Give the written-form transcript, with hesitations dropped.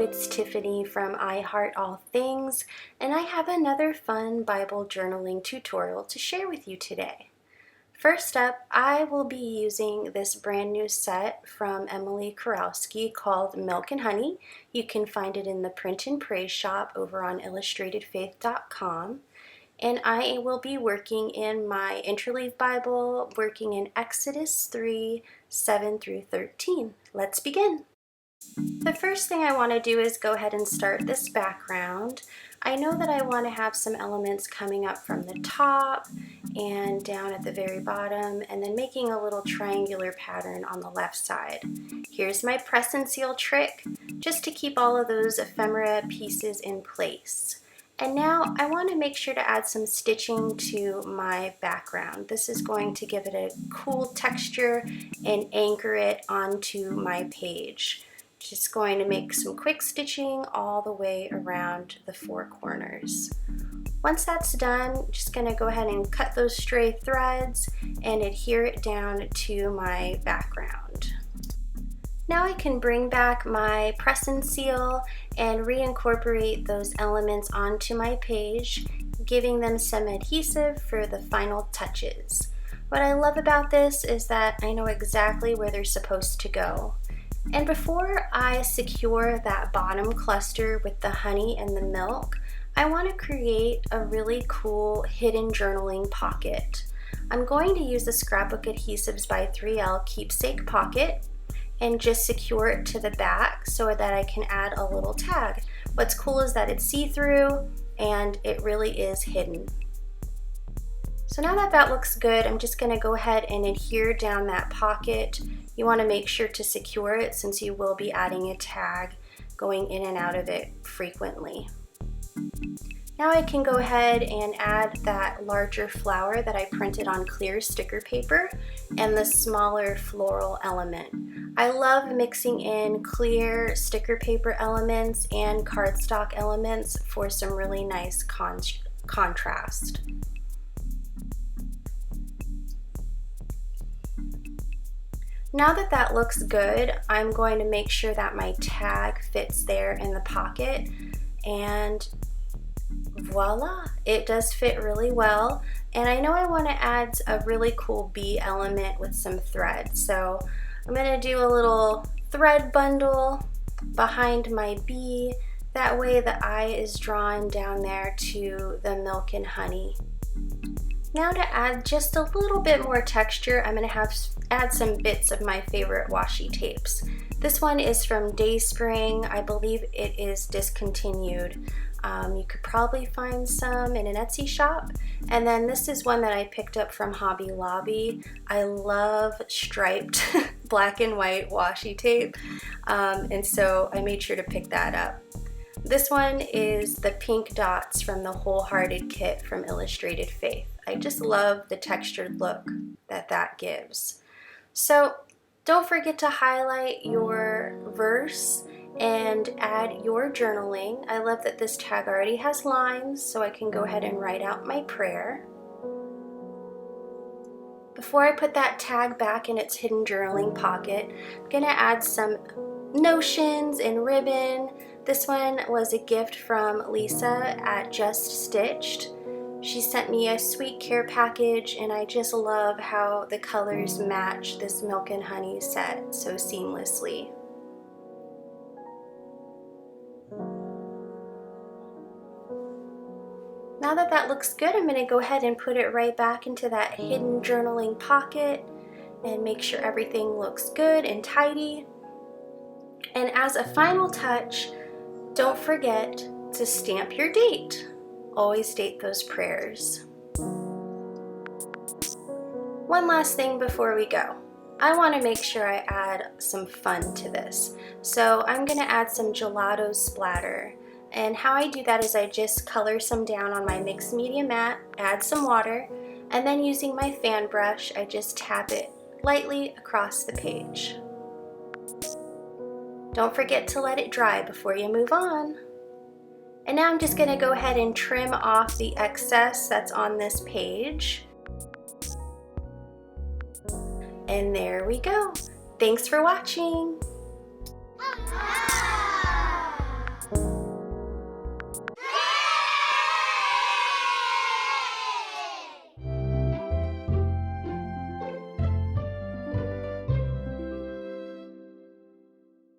it's Tiffany from I Heart All Things, and I have another fun Bible journaling tutorial to share with you today. First up, I will be using this brand new set from Emily Kurowski called Milk and Honey. You can find it in the Print and Pray shop over on illustratedfaith.com. And I will be working in my Interleaf Bible, working in Exodus 3, 7 through 13. Let's begin. The first thing I want to do is go ahead and start this background. I know that I want to have some elements coming up from the top and down at the very bottom, and then making a little triangular pattern on the left side. Here's my press and seal trick, just to keep all of those ephemera pieces in place. And now I want to make sure to add some stitching to my background. This is going to give it a cool texture and anchor it onto my page. Just going to make some quick stitching all the way around the four corners. Once that's done, just going to go ahead and cut those stray threads and adhere it down to my background. Now I can bring back my press and seal and reincorporate those elements onto my page, giving them some adhesive for the final touches. What I love about this is that I know exactly where they're supposed to go. And before I secure that bottom cluster with the honey and the milk, I want to create a really cool hidden journaling pocket. I'm going to use the Scrapbook Adhesives by 3L Keepsake Pocket and just secure it to the back so that I can add a little tag. What's cool is that it's see-through and it really is hidden. So now that that looks good, I'm just going to go ahead and adhere down that pocket. You want to make sure to secure it since you will be adding a tag going in and out of it frequently. Now I can go ahead and add that larger flower that I printed on clear sticker paper and the smaller floral element. I love mixing in clear sticker paper elements and cardstock elements for some really nice contrast. Now that that looks good, I'm going to make sure that my tag fits there in the pocket, and voila, it does fit really well. And I know I want to add a really cool bee element with some thread, so I'm going to do a little thread bundle behind my bee. That way the eye is drawn down there to the milk and honey. Now to add just a little bit more texture, I'm going to add some bits of my favorite washi tapes. This one is from Dayspring. I believe it is discontinued. You could probably find some in an Etsy shop. And then this is one that I picked up from Hobby Lobby. I love striped black and white washi tape, and so I made sure to pick that up. This one is the pink dots from the Wholehearted kit from Illustrated Faith. I just love the textured look that that gives. So don't forget to highlight your verse and add your journaling. I love that this tag already has lines, so I can go ahead and write out my prayer. Before I put that tag back in its hidden journaling pocket, I'm going to add some notions and ribbon. This one was a gift from Lisa at Just Stitched. She sent me a sweet care package, and I just love how the colors match this milk and honey set so seamlessly. Now that that looks good, I'm going to go ahead and put it right back into that hidden journaling pocket and make sure everything looks good and tidy. And as a final touch, don't forget to stamp your date. Always date those prayers. One last thing before we go. I want to make sure I add some fun to this. So I'm going to add some gelato splatter. And how I do that is I just color some down on my mixed media mat, add some water, and then using my fan brush, I just tap it lightly across the page. Don't forget to let it dry before you move on. And now I'm just going to go ahead and trim off the excess that's on this page. And there we go. Thanks for watching.